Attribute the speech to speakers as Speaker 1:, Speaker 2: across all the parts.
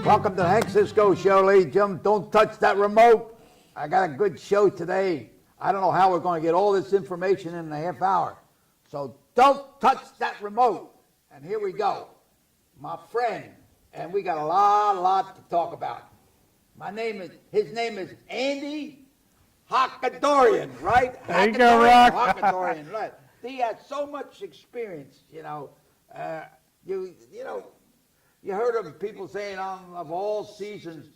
Speaker 1: Welcome to the Hank Cisco Show, ladies and gentlemen. Don't touch that remote. I got a good show today. I don't know how we're going to get all this information in a half hour. So don't touch that remote. And here we go. My friend, and we got a lot to talk about. His name is Andy Hachadorian, right?
Speaker 2: There you go, Rock.
Speaker 1: Hachadorian, right. He has so much experience, you know. You heard of people saying of all seasons,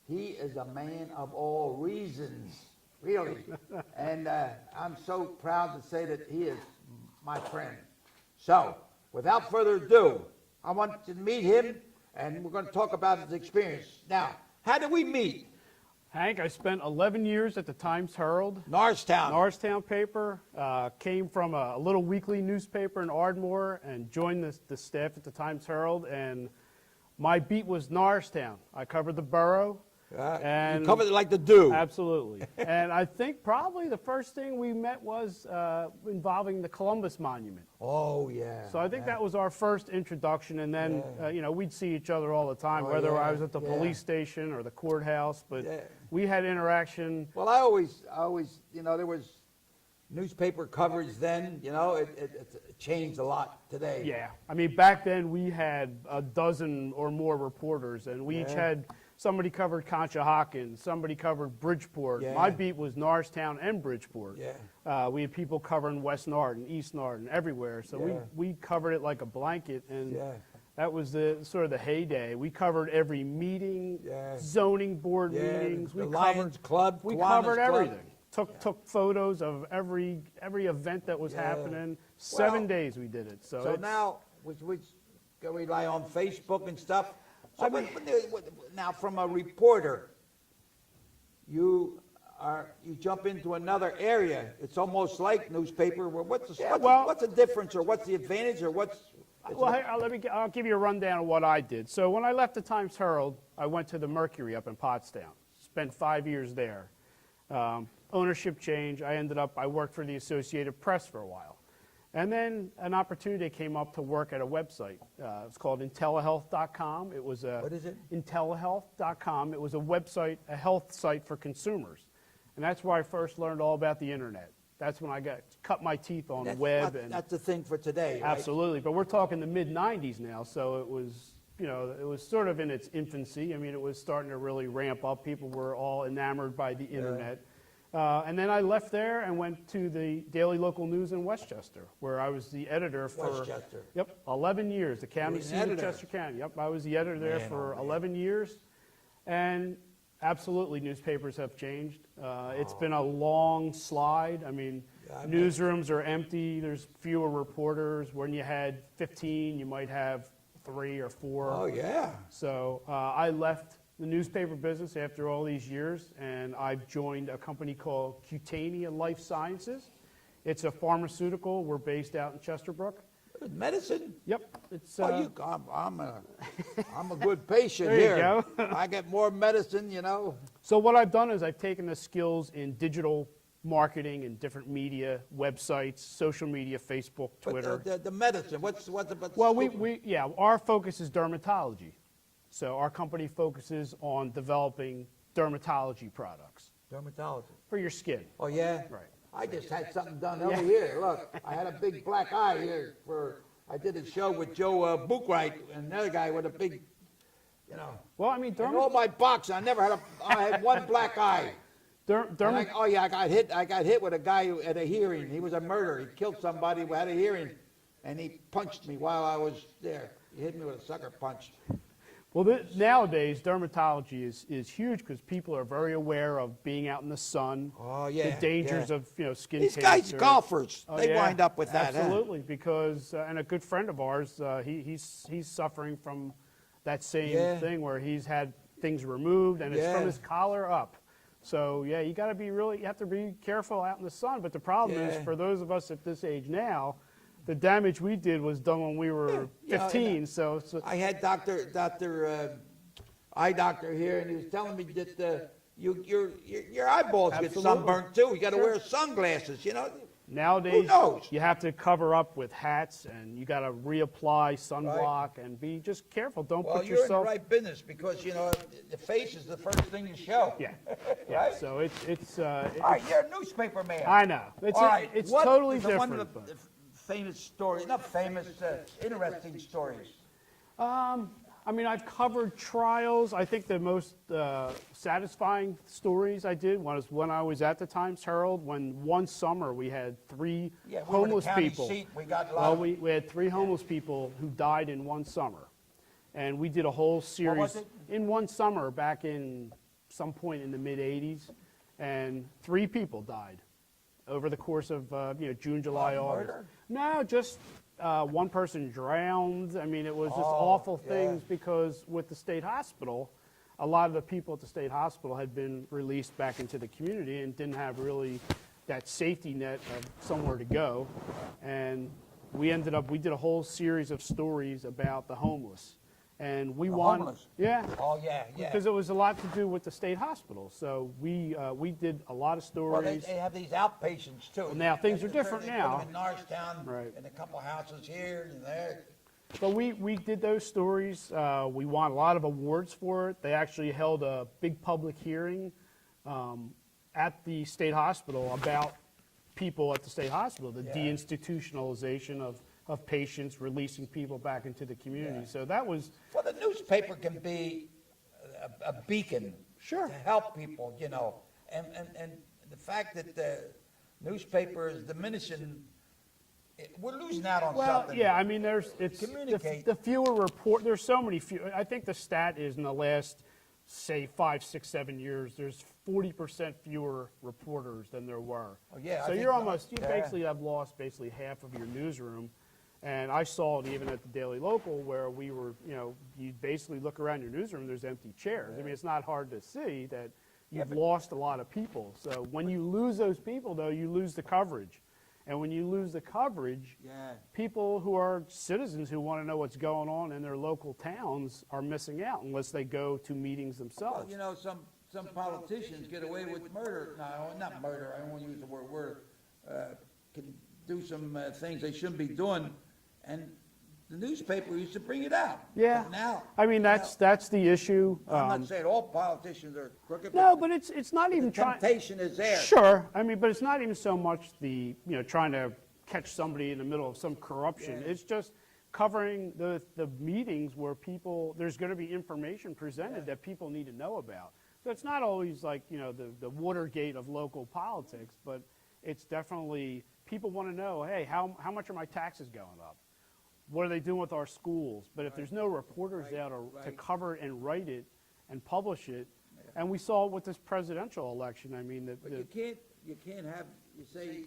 Speaker 1: he is a man of all reasons, really. And I'm so proud to say that he is my friend. So, without further ado, I want you to meet him, and we're going to talk about his experience. Now, how did we meet?
Speaker 2: Hank, I spent 11 years at the Times-Herald.
Speaker 1: Norristown
Speaker 2: paper. Came from a little weekly newspaper in Ardmore and joined the staff at the Times-Herald. And my beat was Norristown. I covered the borough.
Speaker 1: You covered it like the dew.
Speaker 2: Absolutely. And I think probably the first thing we met was involving the Columbus Monument.
Speaker 1: Oh, yeah.
Speaker 2: So I think that was our first introduction, and then we'd see each other all the time, whether I was at the police station or the courthouse, but we had interaction.
Speaker 1: Well, I always, there was newspaper coverage then, it changed a lot today.
Speaker 2: Yeah. I mean, back then we had a dozen or more reporters, and we each had somebody covered Conshohocken, somebody covered Bridgeport.
Speaker 1: Yeah.
Speaker 2: My beat was Norristown and Bridgeport.
Speaker 1: Yeah.
Speaker 2: We had people covering West Norton, East Norton, everywhere. So we covered it like a blanket, and that was the sort of the heyday. We covered every meeting, zoning board meetings.
Speaker 1: The Lions Club.
Speaker 2: We covered everything. Took photos of every event that was happening. 7 days we did it.
Speaker 1: So now, which can we rely on Facebook and stuff? So now, from a reporter, you jump into another area. It's almost like newspaper. What's the difference, or what's the advantage, or what's?
Speaker 2: Well, hey, I'll give you a rundown of what I did. So when I left the Times-Herald, I went to the Mercury up in Pottstown. Spent 5 years there. Ownership change. I worked for the Associated Press for a while. And then an opportunity came up to work at a website. It's called Intellihealth.com. It was
Speaker 1: What is it?
Speaker 2: Intellihealth.com. It was a website, a health site for consumers. And that's where I first learned all about the internet. That's when I cut my teeth on the web.
Speaker 1: That's the thing for today, right?
Speaker 2: Absolutely. But we're talking the mid-'90s now, so it was sort of in its infancy. I mean, it was starting to really ramp up. People were all enamored by the internet. And then I left there and went to the Daily Local News in Westchester, where I was the editor for 11 years, the county seat of Chester County. Yep, I was the editor there for 11 years. And absolutely, newspapers have changed. It's been a long slide. I mean, newsrooms are empty. There's fewer reporters. When you had 15, you might have 3 or 4.
Speaker 1: Oh, yeah.
Speaker 2: So I left the newspaper business after all these years, and I've joined a company called Cutania Life Sciences. It's a pharmaceutical. We're based out in Chesterbrook.
Speaker 1: Medicine?
Speaker 2: Yep. It's,
Speaker 1: I'm a good patient
Speaker 2: there
Speaker 1: here.
Speaker 2: You go.
Speaker 1: I get more medicine,
Speaker 2: So what I've done is I've taken the skills in digital marketing and different media, websites, social media, Facebook, Twitter.
Speaker 1: But the medicine, what's the
Speaker 2: Well, our focus is dermatology. So our company focuses on developing dermatology products.
Speaker 1: Dermatology?
Speaker 2: For your skin.
Speaker 1: Oh, yeah?
Speaker 2: Right.
Speaker 1: I just had something done over here. Look, I had a big black eye here. I did a show with Joe Bookwright and another guy with a big,
Speaker 2: Well, I mean,
Speaker 1: in all my boxing, I had one black eye. I got hit with a guy who had a hearing. He was a murderer. He killed somebody who had a hearing, and he punched me while I was there. He hit me with a sucker punch.
Speaker 2: Well, nowadays, dermatology is huge because people are very aware of being out in the sun, the dangers of skin
Speaker 1: These
Speaker 2: cancer.
Speaker 1: These guys, golfers, they wind up with that.
Speaker 2: Absolutely, because and a good friend of ours, he's suffering from that same thing where he's had things removed, and it's from his collar up. So you have to be careful out in the sun. But the problem is, for those of us at this age now, the damage we did was done when we were 15. So
Speaker 1: I had eye doctor here, and he was telling me that your eyeballs get sunburned too. You got to wear sunglasses.
Speaker 2: Nowadays,
Speaker 1: Who knows?
Speaker 2: you have to cover up with hats, and you got to reapply sunblock, and be just careful. Don't
Speaker 1: Well,
Speaker 2: put
Speaker 1: you're in the
Speaker 2: yourself.
Speaker 1: right business because, the face is the first thing you show.
Speaker 2: Yeah, yeah.
Speaker 1: Right?
Speaker 2: So it's
Speaker 1: All right, you're a newspaper man.
Speaker 2: I know. It's
Speaker 1: All right,
Speaker 2: it's
Speaker 1: what
Speaker 2: totally
Speaker 1: is
Speaker 2: different.
Speaker 1: one of the
Speaker 2: but-
Speaker 1: famous stories, not famous, interesting stories.
Speaker 2: I mean, I've covered trials. I think the most satisfying stories I did was when I was at the Times Herald, when one summer we had three
Speaker 1: Yeah, we were the
Speaker 2: homeless
Speaker 1: county
Speaker 2: people.
Speaker 1: seat. We got a lot
Speaker 2: Well,
Speaker 1: of-
Speaker 2: we had three homeless people who died in one summer. And we did a whole series
Speaker 1: was it?
Speaker 2: in one summer back in some point in the mid-'80s. And three people died over the course of June, July, August.
Speaker 1: murder?
Speaker 2: No, just one person drowned. I mean, it was just
Speaker 1: Oh,
Speaker 2: awful
Speaker 1: yeah.
Speaker 2: things because with the state hospital, a lot of the people at the state hospital had been released back into the community and didn't have really that safety net of somewhere to go. And we did a whole series of stories about the homeless. And we won.
Speaker 1: homeless?
Speaker 2: Yeah.
Speaker 1: Oh, yeah, yeah.
Speaker 2: Because it was a lot to do with the state hospital. So we did a lot of
Speaker 1: Well,
Speaker 2: stories.
Speaker 1: they have these outpatients too.
Speaker 2: Now, things are
Speaker 1: They
Speaker 2: different
Speaker 1: put
Speaker 2: now.
Speaker 1: them in Norristown,
Speaker 2: Right.
Speaker 1: in a couple houses here and there.
Speaker 2: But we did those stories. We won a lot of awards for it. They actually held a big public hearing at the state hospital about people at the state hospital, the
Speaker 1: Yeah.
Speaker 2: deinstitutionalization of patients, releasing people back into the community.
Speaker 1: Yeah.
Speaker 2: So that was,
Speaker 1: Well, the newspaper can be a beacon.
Speaker 2: Sure.
Speaker 1: To help people, and the fact that the newspaper is diminishing, we're losing out on
Speaker 2: well,
Speaker 1: something.
Speaker 2: yeah, I mean,
Speaker 1: Communicate.
Speaker 2: the fewer there's so many fewer, I think the stat is in the last, say, 5, 6, 7 years, there's 40% fewer reporters than there were.
Speaker 1: Oh, yeah, I
Speaker 2: So
Speaker 1: think
Speaker 2: you
Speaker 1: yeah.
Speaker 2: basically have lost basically half of your newsroom. And I saw it even at the Daily Local where we were, you basically look around your newsroom, there's empty chairs. I mean, it's not hard to see that you've lost a lot of people. So when you lose those people, though, you lose the coverage. And when you lose the coverage,
Speaker 1: Yeah.
Speaker 2: people who are citizens who want to know what's going on in their local towns are missing out unless they go to meetings
Speaker 1: Well,
Speaker 2: themselves.
Speaker 1: some politicians get away with murder. No, not murder. I don't want to use the word. Can do some things they shouldn't be doing, and the newspaper used to bring it out.
Speaker 2: Yeah.
Speaker 1: But now,
Speaker 2: I mean, that's the issue.
Speaker 1: I'm not saying all politicians are crooked.
Speaker 2: No, but it's not even
Speaker 1: the
Speaker 2: trying.
Speaker 1: temptation is there.
Speaker 2: Sure, I mean, but it's not even so much trying to catch somebody in the middle of some corruption.
Speaker 1: Yeah.
Speaker 2: It's just covering the meetings where there's going to be information presented that people need to know about. So it's not always like, the Watergate of local politics, but it's definitely, people want to know, hey, how much are my taxes going up? What are they doing with our schools? But if there's no reporters out to
Speaker 1: right.
Speaker 2: cover it and write it and publish it, and we saw it with this presidential election, I mean,
Speaker 1: But you can't have, you say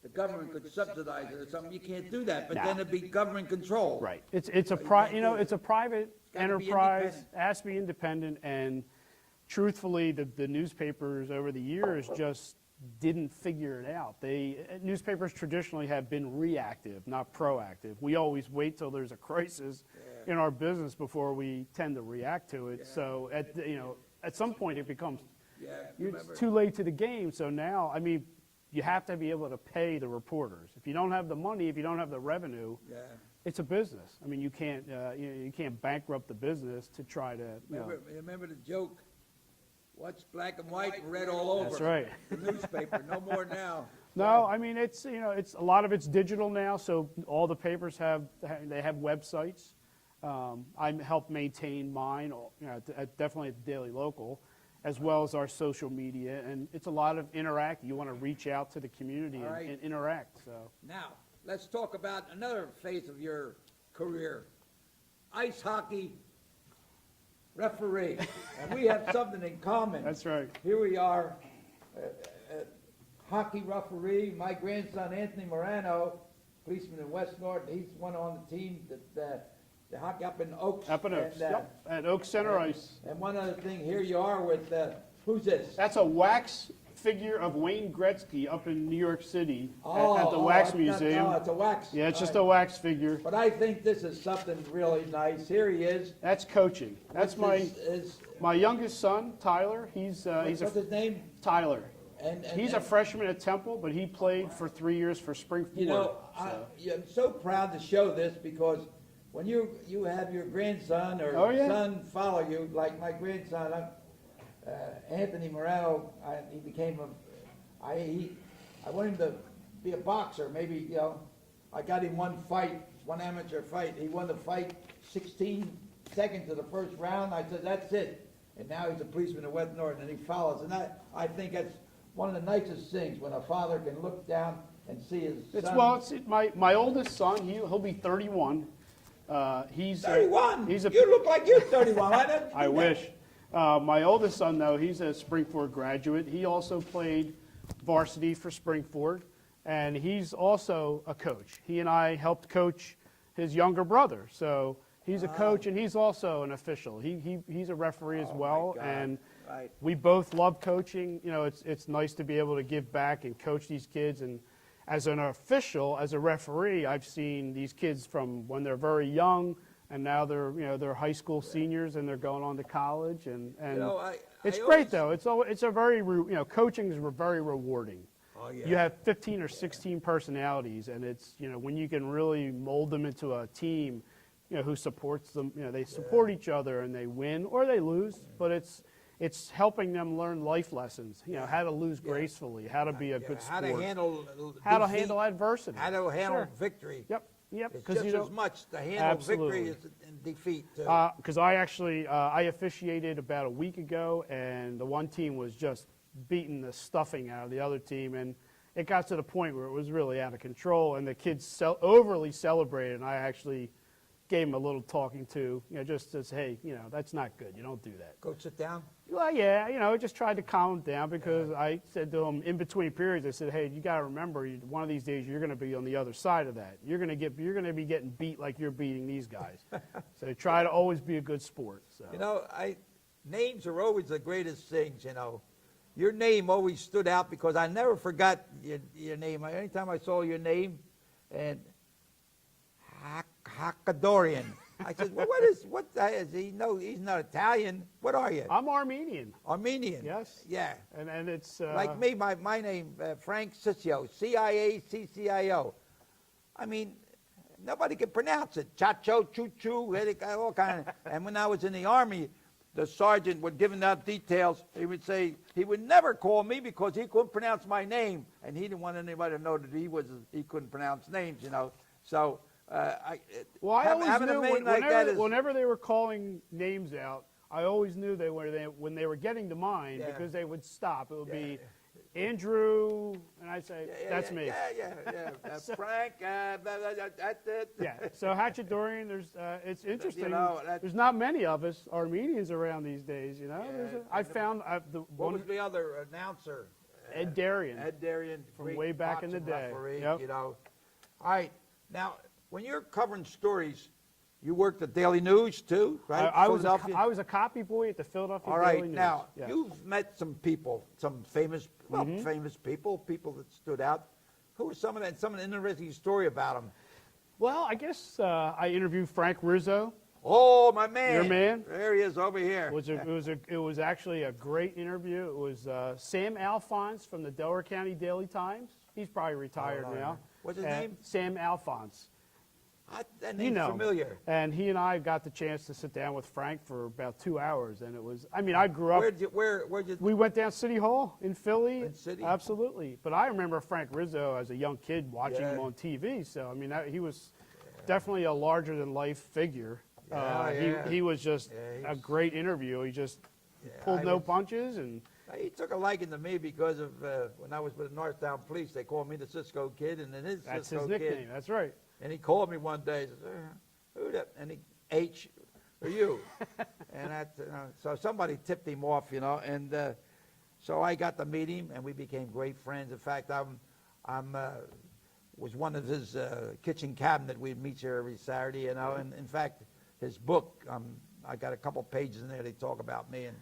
Speaker 1: the government could subsidize it or something, you can't do that, but
Speaker 2: No.
Speaker 1: then it'd be government control.
Speaker 2: right. It's a
Speaker 1: you can't do it.
Speaker 2: it's a private
Speaker 1: gotta be
Speaker 2: enterprise.
Speaker 1: independent.
Speaker 2: It has to be independent, and truthfully, the newspapers over the years just didn't figure it out. Newspapers traditionally have been reactive, not proactive. We always wait till there's a crisis in our business before we tend to react to it. So at some point it becomes
Speaker 1: Yeah, you
Speaker 2: it's
Speaker 1: remember,
Speaker 2: too late to the game. So now, I mean, you have to be able to pay the reporters. If you don't have the money, if you don't have the revenue,
Speaker 1: yeah.
Speaker 2: it's a business. I mean, you can't you can't bankrupt the business to try to.
Speaker 1: Remember the joke? What's black and white and red all over?
Speaker 2: That's right.
Speaker 1: The newspaper, no more now.
Speaker 2: No, I mean it's it's a lot of it's digital now. So all the papers have websites. I help maintain mine, definitely at the Daily Local, as well as our social media, and it's a lot of interact. You want to reach out to the community
Speaker 1: All right.
Speaker 2: and interact. So
Speaker 1: Now, let's talk about another phase of your career. Ice hockey referee. And we have something in common.
Speaker 2: that's right.
Speaker 1: Here we are, hockey referee. My grandson, Anthony Morano, policeman in West Norton, he's one on the team that the hockey up in Oaks.
Speaker 2: Up in Oaks,
Speaker 1: And,
Speaker 2: yep. At Oak Center Ice.
Speaker 1: And one other thing, here you are with, who's this?
Speaker 2: That's a wax figure of Wayne Gretzky up in New York City at the
Speaker 1: Oh,
Speaker 2: Wax
Speaker 1: it's not-
Speaker 2: Museum.
Speaker 1: Oh, it's a wax.
Speaker 2: Yeah, it's just
Speaker 1: All
Speaker 2: a wax figure.
Speaker 1: right. But I think this is something really nice. Here he is.
Speaker 2: That's coaching. That's
Speaker 1: What's his-
Speaker 2: my youngest son, Tyler. He's
Speaker 1: what's
Speaker 2: a
Speaker 1: his name?
Speaker 2: Tyler.
Speaker 1: And
Speaker 2: He's a freshman at Temple, but he played for 3 years for Springfield.
Speaker 1: You know,
Speaker 2: so.
Speaker 1: I'm so proud to show this because when you have your grandson or
Speaker 2: Oh, yeah.
Speaker 1: son follow you, like my grandson, Anthony Moreno, he became I want him to be a boxer. Maybe, you know, I got him one amateur fight. He won the fight 16 seconds of the first round. I said, that's it. And now he's a policeman in West Norton, and he follows. And I think that's one of the nicest things when a father can look down and see his son.
Speaker 2: It's my oldest son. He'll be 31. He's
Speaker 1: 31? You look like you're 31.
Speaker 2: I wish. My oldest son, though, he's a Springford graduate. He also played varsity for Springford, and he's also a coach. He and I helped coach his younger brother. So he's a coach, and he's also an official. He's a referee as well, and
Speaker 1: Right.
Speaker 2: we both love coaching. You know, it's nice to be able to give back and coach these kids. And as an official, as a referee, I've seen these kids from when they're very young, and now they're high school seniors and they're going on to college. And it's great though. It's a very coaching is very rewarding.
Speaker 1: Oh, yeah.
Speaker 2: You have 15 or 16 personalities, and it's when you can really mold them into a team, who supports them. They support each other and they win or they lose, but it's helping them learn life lessons. How to lose gracefully, how to be a good
Speaker 1: How
Speaker 2: sport,
Speaker 1: to handle
Speaker 2: how to
Speaker 1: defeat,
Speaker 2: handle adversity,
Speaker 1: how to handle
Speaker 2: Sure.
Speaker 1: victory.
Speaker 2: Yep.
Speaker 1: It's
Speaker 2: Because
Speaker 1: just as much to handle victory as defeat. Too.
Speaker 2: Because I actually I officiated about a week ago, and the one team was just beating the stuffing out of the other team, and it got to the point where it was really out of control, and the kids overly celebrated, and I actually gave them a little talking to, just as, hey, that's not good. You don't do that.
Speaker 1: Go sit down.
Speaker 2: Well, yeah, I just tried to calm them down because I said to them in between periods, I said, hey, you got to remember, one of these days you're going to be on the other side of that. You're going to be getting beat like you're beating these guys. So try to always be a good sport. So.
Speaker 1: Names are always the greatest things. Your name always stood out because I never forgot your name. Anytime I saw your name, and Hachadorian. I said, well, what is he? No, he's not Italian. What are you?
Speaker 2: I'm Armenian.
Speaker 1: Armenian.
Speaker 2: Yes.
Speaker 1: Yeah.
Speaker 2: And it's...
Speaker 1: like me, my name, Frank Cisco, Ciaccio. I mean, nobody can pronounce it. Chacho, choo-choo, all kind of... And when I was in the Army, the sergeant would give out details. He would say, he would never call me because he couldn't pronounce my name. And he didn't want anybody to know that he couldn't pronounce names, So...
Speaker 2: I always knew whenever they were calling names out, I always knew when they were getting to mine because they would stop. It would be Andrew, and I'd say, that's me.
Speaker 1: Yeah. Frank, that's it.
Speaker 2: Yeah, so Hachadorian, it's interesting. There's not many of us Armenians around these days,
Speaker 1: What was the other announcer?
Speaker 2: Ed Darian.
Speaker 1: Ed Darian.
Speaker 2: From way back in the day.
Speaker 1: Referee, All right, now... When you're covering stories, you worked at Daily News too, right?
Speaker 2: I was a copy boy at the Philadelphia Daily News.
Speaker 1: Now you've met some people, some famous, famous people that stood out. Who were some of that? Some interesting story about them.
Speaker 2: Well, I guess I interviewed Frank Rizzo.
Speaker 1: Oh, my man!
Speaker 2: Your man?
Speaker 1: There he is over here.
Speaker 2: It was actually a great interview. It was Sam Alphonse from the Delaware County Daily Times. He's probably retired now.
Speaker 1: What's his name?
Speaker 2: Sam Alphonse.
Speaker 1: That name's familiar.
Speaker 2: And he and I got the chance to sit down with Frank for about 2 hours, and it was. I grew up.
Speaker 1: Where'd you?
Speaker 2: We went down City Hall in Philly.
Speaker 1: In City?
Speaker 2: Absolutely. But I remember Frank Rizzo as a young kid watching him on TV. So he was definitely a larger than life figure. He was just a great interview. He just pulled no punches and.
Speaker 1: He took a liking to me because of when I was with the Northtown Police. They called me the Cisco Kid, and then
Speaker 2: that's his nickname.
Speaker 1: Kid.
Speaker 2: That's right.
Speaker 1: And he called me one day. He said, "Who that?" And H, or you? And so somebody tipped him off, And so I got to meet him, and we became great friends. In fact, was one of his kitchen cabinet. We'd meet here every Saturday, And in fact, his book. I got a couple pages in there. They talk about me, and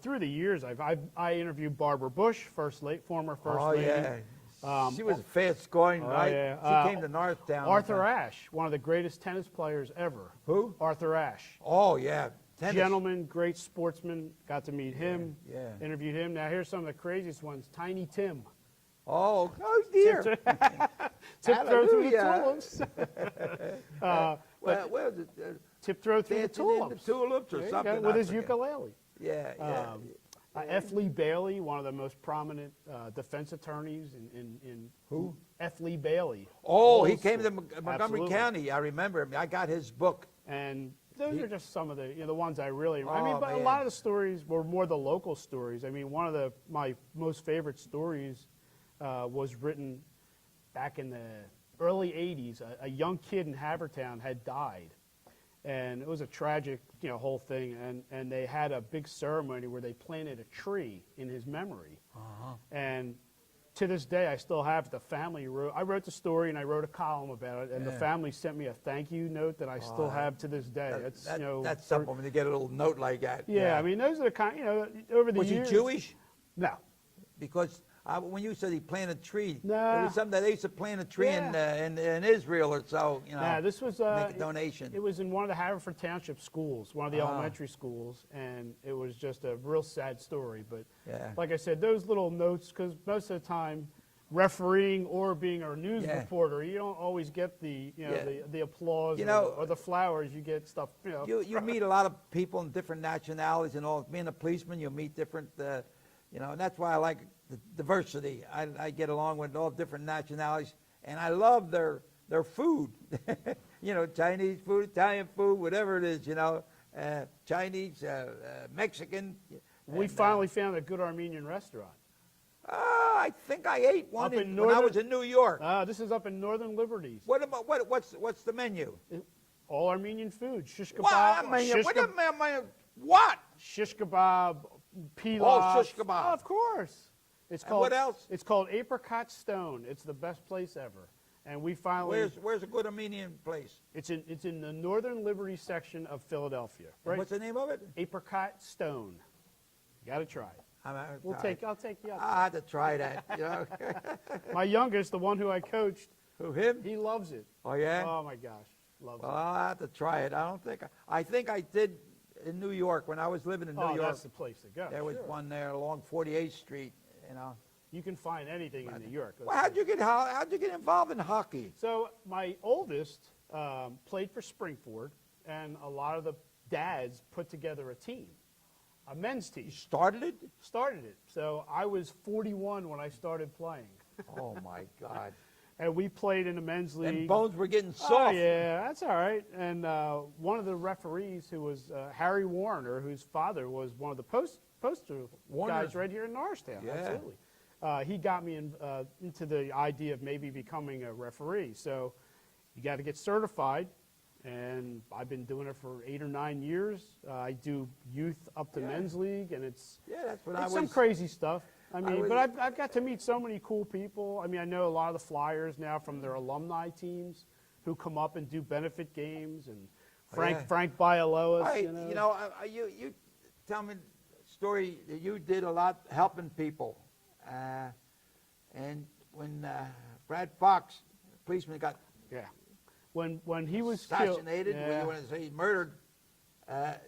Speaker 2: through the years, I interviewed Barbara Bush, former first lady.
Speaker 1: Yeah. She was fast going, right?
Speaker 2: Yeah.
Speaker 1: She came to Northtown.
Speaker 2: Arthur Ashe, one of the greatest tennis players ever.
Speaker 1: Who?
Speaker 2: Arthur Ashe.
Speaker 1: Oh, yeah. Tennis.
Speaker 2: gentleman, great sportsman. Got to meet him,
Speaker 1: yeah.
Speaker 2: interviewed him. Now here's some of the craziest ones. Tiny Tim.
Speaker 1: Oh dear.
Speaker 2: Tip-throw through the
Speaker 1: Hallelujah.
Speaker 2: tulips.
Speaker 1: Well, where was it?
Speaker 2: Tip-throw through the
Speaker 1: Dancing in the
Speaker 2: tulips.
Speaker 1: tulips or
Speaker 2: There you
Speaker 1: something.
Speaker 2: go, with
Speaker 1: I
Speaker 2: his
Speaker 1: forget.
Speaker 2: ukulele.
Speaker 1: Yeah.
Speaker 2: F. Lee Bailey, one of the most prominent defense attorneys in
Speaker 1: Who?
Speaker 2: F. Lee Bailey.
Speaker 1: Oh, he
Speaker 2: Old
Speaker 1: came to
Speaker 2: school.
Speaker 1: Montgomery
Speaker 2: Absolutely.
Speaker 1: County. I remember him. I got his book.
Speaker 2: And those are just some of the the ones I really. I mean,
Speaker 1: Oh,
Speaker 2: but a
Speaker 1: man.
Speaker 2: lot of the stories were more the local stories. I mean, one of my most favorite stories was written back in the early '80s. A young kid in Havertown had died, and it was a tragic whole thing. And they had a big ceremony where they planted a tree in his memory. And to this day, I still have the family I wrote the story and I wrote a column about it, and the family sent me a thank you note that I still have to this day.
Speaker 1: That's something when you get a little note like that.
Speaker 2: Yeah, I mean, those are the kind, over the
Speaker 1: Was he
Speaker 2: years.
Speaker 1: Jewish?
Speaker 2: No.
Speaker 1: Because when you said he planted a tree,
Speaker 2: Nah.
Speaker 1: it was something that they used to plant a tree
Speaker 2: Yeah.
Speaker 1: in Israel or so.
Speaker 2: Nah, this was
Speaker 1: make a donation.
Speaker 2: It was in one of the Haverford Township schools, one of the elementary schools, and it was just a real sad story. But
Speaker 1: Yeah.
Speaker 2: like I said, those little notes, because most of the time, refereeing or being a news
Speaker 1: Yeah.
Speaker 2: reporter, you don't always get the
Speaker 1: Yeah.
Speaker 2: the applause or the flowers. You get stuff.
Speaker 1: You meet a lot of people in different nationalities and all. Being a policeman, you meet different, and that's why I like the diversity. I get along with all different nationalities, and I love their food. Chinese food, Italian food, whatever it is. Chinese, Mexican.
Speaker 2: We finally found a good Armenian restaurant.
Speaker 1: I think I ate one
Speaker 2: Up in
Speaker 1: when I
Speaker 2: northern-
Speaker 1: was in New York.
Speaker 2: This is up in Northern Liberties.
Speaker 1: What about what's the menu?
Speaker 2: All Armenian food. Shish kebab.
Speaker 1: What?
Speaker 2: Shish kebab, pilaf.
Speaker 1: shish kebab.
Speaker 2: Of course. It's
Speaker 1: And
Speaker 2: called.
Speaker 1: what else?
Speaker 2: It's called Apricot Stone. It's the best place ever. And we finally.
Speaker 1: Where's a good Armenian place?
Speaker 2: It's in the Northern Liberty section of Philadelphia. Right.
Speaker 1: What's the name of it?
Speaker 2: Apricot Stone. You got to try it. I'll take you out.
Speaker 1: I have to try that.
Speaker 2: My youngest, the one who I coached,
Speaker 1: Who, him?
Speaker 2: he loves it.
Speaker 1: Oh yeah.
Speaker 2: Oh my gosh, loves
Speaker 1: Well,
Speaker 2: it.
Speaker 1: I'll have to try it. I think I did in New York when I was living in New York.
Speaker 2: That's the place to go.
Speaker 1: There was
Speaker 2: Sure.
Speaker 1: one there along 48th Street.
Speaker 2: You can find anything in New York.
Speaker 1: Well, how'd you get involved in hockey?
Speaker 2: So my oldest played for Springford, and a lot of the dads put together a team, a men's team.
Speaker 1: You started it?
Speaker 2: Started it. So I was 41 when I started playing,
Speaker 1: Oh my God!
Speaker 2: and we played in the men's league.
Speaker 1: And bones were getting
Speaker 2: Oh
Speaker 1: soft.
Speaker 2: yeah, that's all right. And one of the referees, who was Harry Warner, whose father was one of the poster
Speaker 1: Warner's-
Speaker 2: guys right here in Norristown.
Speaker 1: Yeah.
Speaker 2: Absolutely. He got me into the idea of maybe becoming a referee. So you got to get certified, and I've been doing it for 8 or 9 years. I do youth up to men's league, and it's
Speaker 1: That's what I was.
Speaker 2: some crazy stuff. I mean,
Speaker 1: was-
Speaker 2: but I've got to meet so many cool people. I mean, I know a lot of the Flyers now from their alumni teams who come up and do benefit games, and Frank Bialowas.
Speaker 1: You tell me a story that you did a lot helping people, and when Brad Fox, policeman, got
Speaker 2: Yeah. When he was killed,
Speaker 1: assassinated,
Speaker 2: yeah.
Speaker 1: you want to say murdered,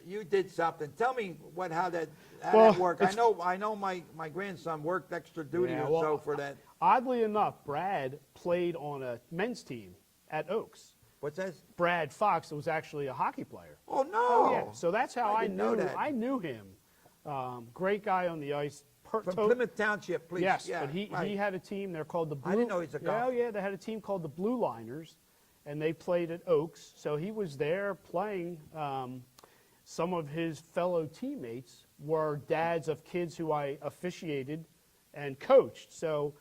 Speaker 1: you did something. Tell me how that
Speaker 2: Well,
Speaker 1: worked. I know my grandson worked extra duty
Speaker 2: Yeah,
Speaker 1: or
Speaker 2: well,
Speaker 1: so for that.
Speaker 2: Oddly enough, Brad played on a men's team at Oaks.
Speaker 1: What's that?
Speaker 2: Brad Fox was actually a hockey player.
Speaker 1: Oh no!
Speaker 2: Oh yeah. So that's how
Speaker 1: I
Speaker 2: I
Speaker 1: didn't know
Speaker 2: knew.
Speaker 1: that.
Speaker 2: I knew him. Great guy on the ice.
Speaker 1: From Plymouth Township, please.
Speaker 2: Yes,
Speaker 1: yeah,
Speaker 2: but he
Speaker 1: right.
Speaker 2: had a team. They're called the Blue.
Speaker 1: I didn't know he's a cop.
Speaker 2: Oh yeah, they had a team called the Blue Liners, and they played at Oaks. So he was there playing. Some of his fellow teammates were dads of kids who I officiated and coached. So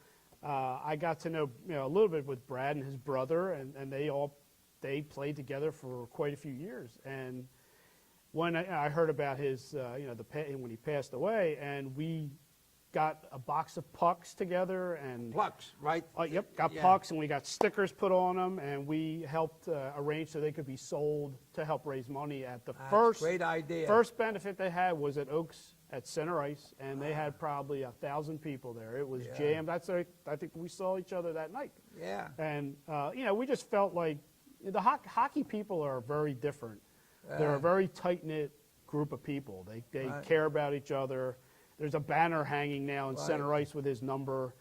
Speaker 2: I got to know a little bit with Brad and his brother, and they played together for quite a few years. And when I heard about his when he passed away, and we got a box of pucks together, and
Speaker 1: Plucks, right?
Speaker 2: yep, got
Speaker 1: Yeah.
Speaker 2: pucks, and we got stickers put on them, and we helped arrange so they could be sold to help raise money at the first
Speaker 1: Great idea.
Speaker 2: first benefit they had was at Oaks at Center Ice, and they had probably 1,000 people there. It was
Speaker 1: Yeah.
Speaker 2: jammed. I think we saw each other that night,
Speaker 1: Yeah.
Speaker 2: and we just felt like the hockey people are very different. They're a very tight knit group of people. They
Speaker 1: Right.
Speaker 2: care about each other. There's a banner hanging now in
Speaker 1: Right.
Speaker 2: center ice with his number.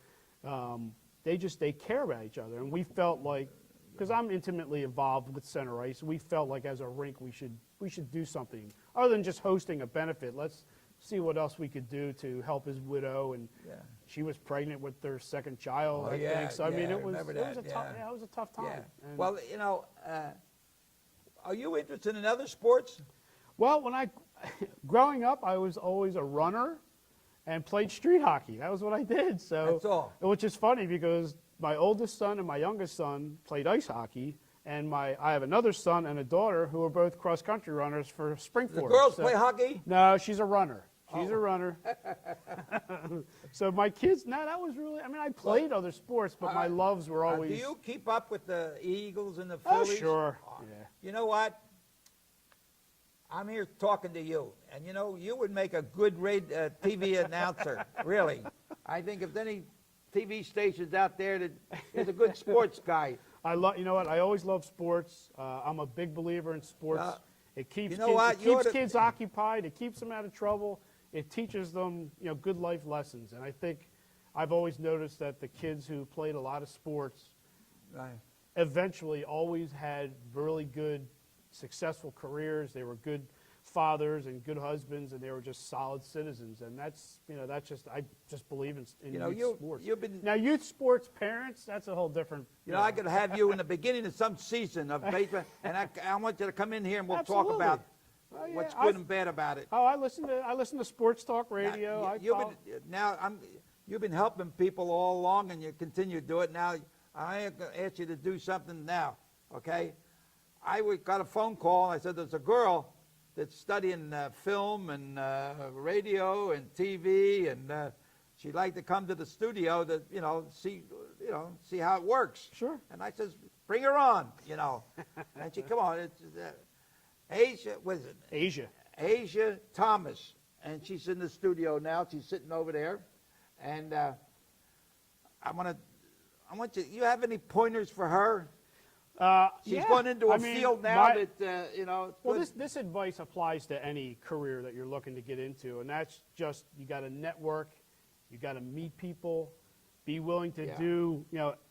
Speaker 2: They care about each other, and we felt like, because I'm intimately involved with center ice, we felt like as a rink we should do something other than just hosting a benefit. Let's see what else we could do to help his widow, and
Speaker 1: Yeah.
Speaker 2: she was pregnant with their second child,
Speaker 1: Oh,
Speaker 2: I
Speaker 1: yeah,
Speaker 2: think. So I mean,
Speaker 1: yeah,
Speaker 2: it was
Speaker 1: remember
Speaker 2: it was a
Speaker 1: that,
Speaker 2: tough
Speaker 1: yeah.
Speaker 2: it was a tough time.
Speaker 1: Yeah.
Speaker 2: And-
Speaker 1: Well, are you interested in other sports?
Speaker 2: well, when I growing up, I was always a runner and played street hockey. That was what I did. So
Speaker 1: That's all.
Speaker 2: which is funny because my oldest son and my youngest son played ice hockey, and I have another son and a daughter who are both cross country runners for Springford.
Speaker 1: The girls
Speaker 2: So-
Speaker 1: play hockey?
Speaker 2: No, she's a runner. She's
Speaker 1: Oh.
Speaker 2: a runner. So my kids, no, that was really. I mean, I played other sports, but my loves were always.
Speaker 1: Do you keep up with the Eagles and the
Speaker 2: Oh,
Speaker 1: Phillies?
Speaker 2: sure.
Speaker 1: Oh,
Speaker 2: Yeah.
Speaker 1: You know what? I'm here talking to you, and you would make a good TV announcer, really. I think if any TV stations out there that is a good sports guy.
Speaker 2: I love. You know what? I always love sports. I'm a big believer in sports. It keeps
Speaker 1: you know
Speaker 2: kids,
Speaker 1: what?
Speaker 2: it
Speaker 1: You
Speaker 2: keeps
Speaker 1: oughta-
Speaker 2: kids occupied. It keeps them out of trouble. It teaches them, good life lessons. And I think I've always noticed that the kids who played a lot of sports
Speaker 1: Right.
Speaker 2: eventually always had really good, successful careers. They were good fathers and good husbands, and they were just solid citizens. And that's just, I just believe in youth sports.
Speaker 1: you've been,
Speaker 2: Now, youth sports parents, that's a whole different.
Speaker 1: I could have you in the beginning of some season of baseball, and I want you to come in here and we'll talk
Speaker 2: Absolutely.
Speaker 1: about
Speaker 2: Oh, yeah.
Speaker 1: what's good and bad about it.
Speaker 2: Oh, I listen to sports talk radio.
Speaker 1: You've been helping people all along, and you continue to do it. Now, I ask you to do something now, okay? Got a phone call, and I said, there's a girl that's studying film and radio and TV, and she'd like to come to the studio to, see how it works.
Speaker 2: Sure.
Speaker 1: And I says, bring her on, And she, come on, it's Asia, what is it? Asia Thomas, and she's in the studio now. She's sitting over there, and I want you. You have any pointers for her? She's
Speaker 2: Yeah.
Speaker 1: going into a
Speaker 2: I mean,
Speaker 1: field now
Speaker 2: my-
Speaker 1: that it's
Speaker 2: Well,
Speaker 1: good.
Speaker 2: this advice applies to any career that you're looking to get into, and that's just you got to network, you got to meet people, be willing to
Speaker 1: Yeah.
Speaker 2: do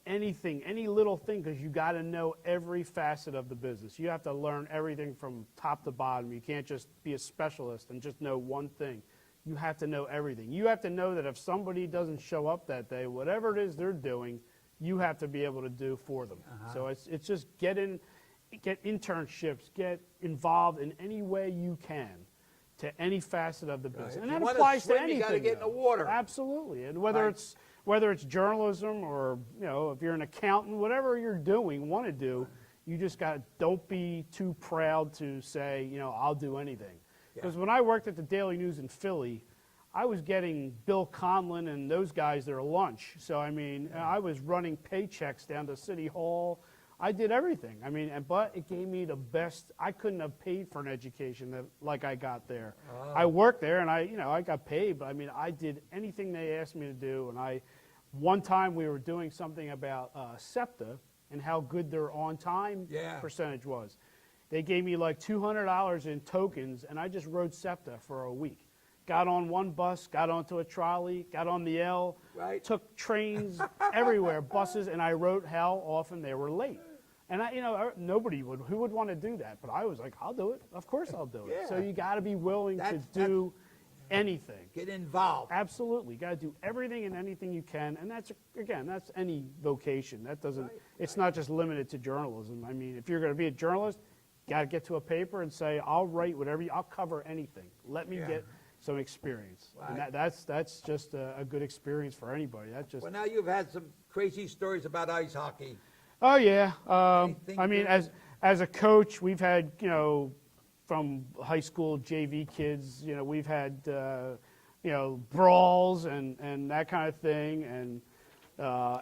Speaker 2: anything, any little thing, because you got to know every facet of the business. You have to learn everything from top to bottom. You can't just be a specialist and just know one thing. You have to know everything. You have to know that if somebody doesn't show up that day, whatever it is they're doing, you have to be able to do for them. So it's just get internships, get involved in any way you can to any facet of the business.
Speaker 1: If
Speaker 2: And
Speaker 1: you
Speaker 2: that
Speaker 1: wanna
Speaker 2: applies
Speaker 1: swim,
Speaker 2: to anything.
Speaker 1: you gotta get in the
Speaker 2: though.
Speaker 1: water.
Speaker 2: Absolutely. And whether it's journalism or if you're an accountant, whatever you're doing, want to do, you just don't be too proud to say, I'll do anything. Because when I worked at the Daily News in Philly, I was getting Bill Conlon and those guys their lunch. So, I mean, I was running paychecks down to City Hall. I did everything. I mean, but it gave me the best. I couldn't have paid for an education like I got there. I worked there, and I got paid, but I mean, I did anything they asked me to do. And one time we were doing something about SEPTA and how good their on-time percentage was. They gave me like $200 in tokens, and I just rode SEPTA for a week. Got on one bus, got onto a trolley, got on the L,
Speaker 1: Right.
Speaker 2: took trains everywhere, buses, and I wrote how often they were late. And who would want to do that? But I was like, I'll do it. Of course I'll do it. So
Speaker 1: Yeah.
Speaker 2: you got to be willing to do anything.
Speaker 1: Get involved.
Speaker 2: Absolutely. You got to do everything and anything you can. And that's any vocation. That doesn't, it's not just limited to journalism. I mean, if you're going to be a journalist, you got to get to a paper and say, I'll write whatever, I'll cover anything. Let me get some experience.
Speaker 1: Right.
Speaker 2: And that's just a good experience for anybody.
Speaker 1: Well, now you've had some crazy stories about ice hockey.
Speaker 2: Oh yeah.
Speaker 1: Anything
Speaker 2: I mean,
Speaker 1: good?
Speaker 2: as a coach, we've had from high school JV kids, we've had brawls and that kind of thing. And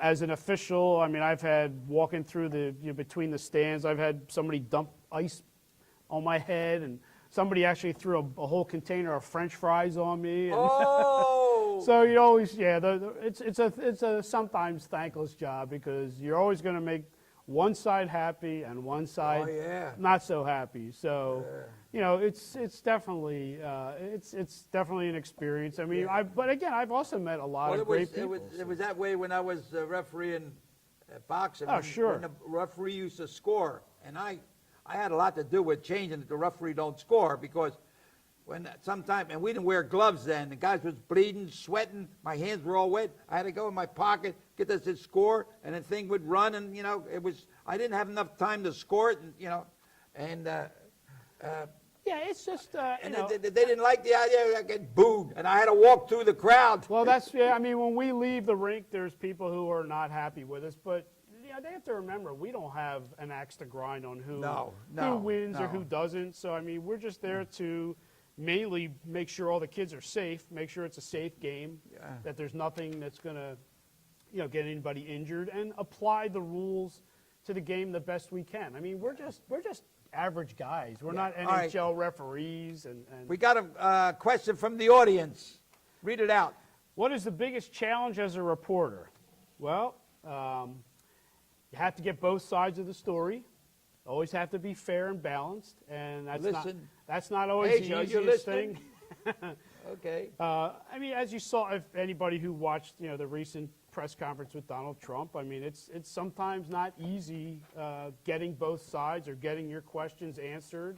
Speaker 2: as an official, I mean, I've had walking through between the stands, I've had somebody dump ice on my head, and somebody actually threw a whole container of French fries on me. And
Speaker 1: Oh!
Speaker 2: so you always, it's a sometimes thankless job because you're always going to make one side happy and one side not so happy. So, you know, it's definitely it's definitely an experience. I mean, but again, I've also met a lot of great people.
Speaker 1: It was that way when I was refereeing boxing.
Speaker 2: Oh, sure.
Speaker 1: When the referee used to score, and I had a lot to do with changing that the referee don't score, because when sometimes, and we didn't wear gloves then, the guys was bleeding, sweating, my hands were all wet. I had to go in my pocket, get this score, and the thing would run, and you know, I didn't have enough time to score it, and you know, and
Speaker 2: yeah, it's just
Speaker 1: and they didn't like the idea. I get booed, and I had to walk through the crowd.
Speaker 2: Well, that's, yeah, I mean, when we leave the rink, there's people who are not happy with us, but you know, they have to remember, we don't have an axe to grind on who wins or who doesn't. So, I mean, we're just there to mainly make sure all the kids are safe, make sure it's a safe game, that there's nothing that's going to, you know, get anybody injured, and apply the rules to the game the best we can. I mean, we're just average guys. We're not NHL referees. And
Speaker 1: we got a question from the audience. Read it out.
Speaker 2: What is the biggest challenge as a reporter? Well, you have to get both sides of the story. Always have to be fair and balanced, and that's not always the easiest thing.
Speaker 1: Okay.
Speaker 2: I mean, as you saw, if anybody who watched, you know, the recent press conference with Donald Trump, I mean, it's sometimes not easy getting both sides or getting your questions answered,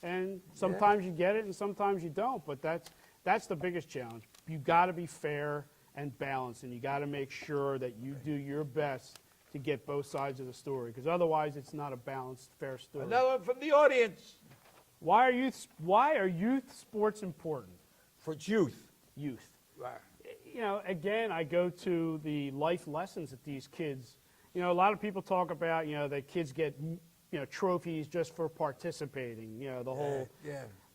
Speaker 2: and sometimes you get it and sometimes you don't. But that's the biggest challenge. You got to be fair and balanced, and you got to make sure that you do your best to get both sides of the story, because otherwise it's not a balanced, fair story.
Speaker 1: Another one from the audience.
Speaker 2: Why are youth sports important?
Speaker 1: For youth.
Speaker 2: Youth.
Speaker 1: Right.
Speaker 2: You know, again, I go to the life lessons that these kids, you know, a lot of people talk about, you know, that kids get, you know, trophies just for participating, you know, the whole,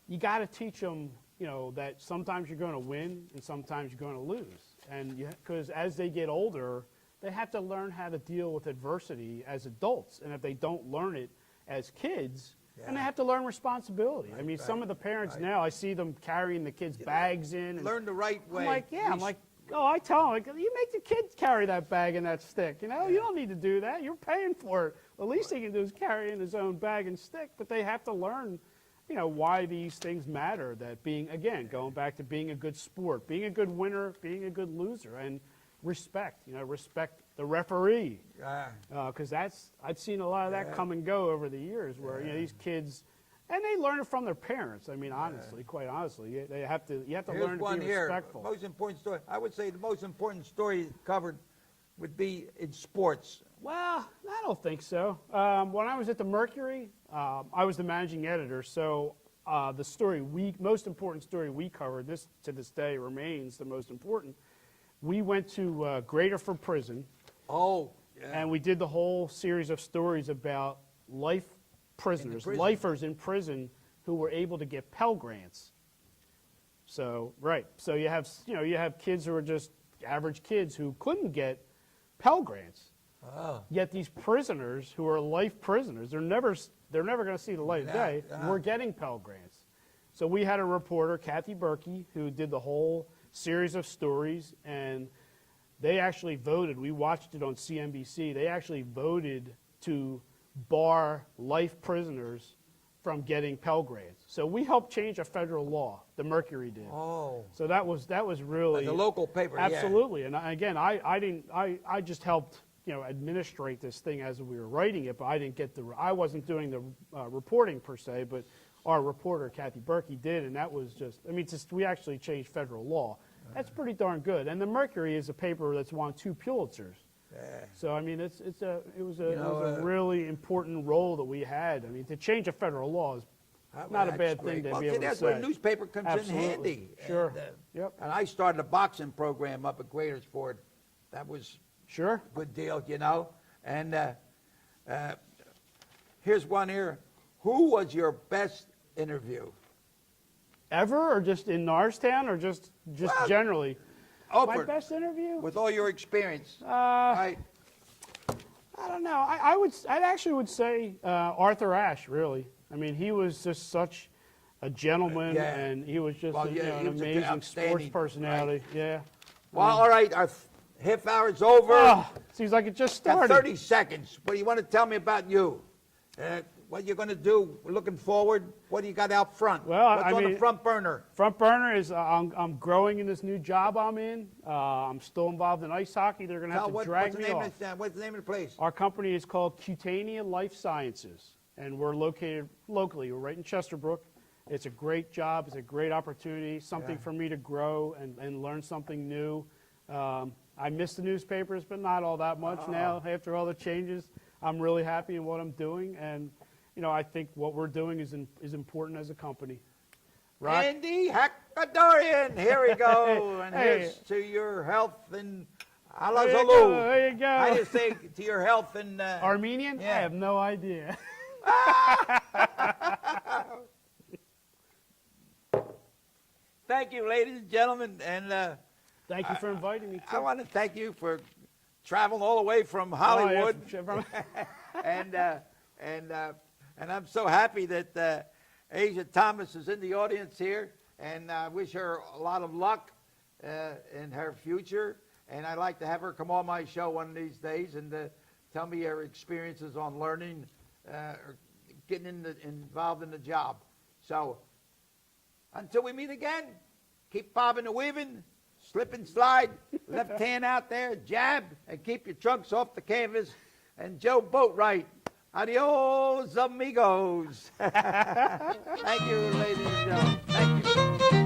Speaker 2: you got to teach them, you know, that sometimes you're going to win and sometimes you're going to lose. And because as they get older, they have to learn how to deal with adversity as adults. And if they don't learn it as kids, and they have to learn responsibility. I mean, some of the parents now, I see them carrying the kids' bags in. And
Speaker 1: learn the right way.
Speaker 2: I'm like, I'm like, oh, I tell them, like, you make the kids carry that bag and that stick. You know, you don't need to do that. You're paying for it. The least he can do is carry in his own bag and stick. But they have to learn, you know, why these things matter. That being, again, going back to being a good sport, being a good winner, being a good loser, and respect. You know, respect the referee. Because I've seen a lot of that come and go over the years, where you know, these kids, and they learn it from their parents. I mean, honestly, quite honestly, you have to learn to be respectful.
Speaker 1: Most important story. I would say the most important story covered would be in sports.
Speaker 2: Well, I don't think so. When I was at the Mercury, I was the managing editor, so the most important story we covered, this to this day remains the most important. We went to Graterford Prison. And we did the whole series of stories about life prisoners, lifers in prison who were able to get Pell Grants. So, so you have kids who are just average kids who couldn't get Pell Grants. Yet these prisoners who are life prisoners, they're never going to see the light of day. We're getting Pell Grants. So we had a reporter, Kathy Berkey, who did the whole series of stories, and they actually voted. We watched it on CNBC. They actually voted to bar life prisoners from getting Pell Grants. So we helped change a federal law. The Mercury did. So that was really
Speaker 1: the local paper.
Speaker 2: Absolutely. And again, I just helped, you know, administrate this thing as we were writing it, but I wasn't doing the reporting per se, but our reporter Kathy Berkey did, and that was just, I mean, we actually changed federal law. That's pretty darn good. And the Mercury is a paper that's won 2 Pulitzers. So I mean, it was a really important role that we had. I mean, to change a federal law is not a bad thing to be able to say.
Speaker 1: That's where a newspaper comes in handy.
Speaker 2: Sure.
Speaker 1: And I started a boxing program up at Graterford. That was a good deal, you know. And here's one here. Who was your best interview?
Speaker 2: Ever, or just in Norristown, or just generally? My best interview?
Speaker 1: With all your experience.
Speaker 2: I don't know. I actually would say Arthur Ashe, really. I mean, he was just such a gentleman, and he was just an amazing sports personality.
Speaker 1: Well, all right, Half hour's over.
Speaker 2: Oh, seems like it just
Speaker 1: Got
Speaker 2: started.
Speaker 1: 30 seconds. What do you want to tell me about you? What you're going to do? We're looking forward. What do you got out front?
Speaker 2: Well,
Speaker 1: What's
Speaker 2: I
Speaker 1: on
Speaker 2: mean,
Speaker 1: the front burner?
Speaker 2: Front burner is I'm growing in this new job I'm in. I'm still involved in ice hockey. They're going to have to drag me off.
Speaker 1: What's the name of the place?
Speaker 2: Our company is called Cutania Life Sciences, and we're located locally. We're right in Chesterbrook. It's a great job. It's a great opportunity, something for me to grow and learn something new. I miss the newspapers, but not all that much now. After all the changes, I'm really happy in what I'm doing, and I think what we're doing is important as a company. Rock?
Speaker 1: Andy Hachadorian. Here we go. And
Speaker 2: Hey.
Speaker 1: here's to your health and
Speaker 2: There you
Speaker 1: Alazalu.
Speaker 2: go. There you go.
Speaker 1: How do you say to your health and
Speaker 2: Armenian?
Speaker 1: Yeah.
Speaker 2: I have no idea.
Speaker 1: Thank you, ladies and gentlemen, and
Speaker 2: Thank you for inviting me.
Speaker 1: I want to thank you for traveling all the way from Hollywood. And I'm so happy that Asia Thomas is in the audience here, and I wish her a lot of luck in her future. And I'd like to have her come on my show one of these days and tell me her experiences on learning or getting involved in the job. So until we meet again, keep bobbing and weaving, slip and slide, left hand out there, jab, and keep your trunks off the canvas. And Joe Boatwright, adios, amigos. Thank you, ladies and gentlemen. Thank you.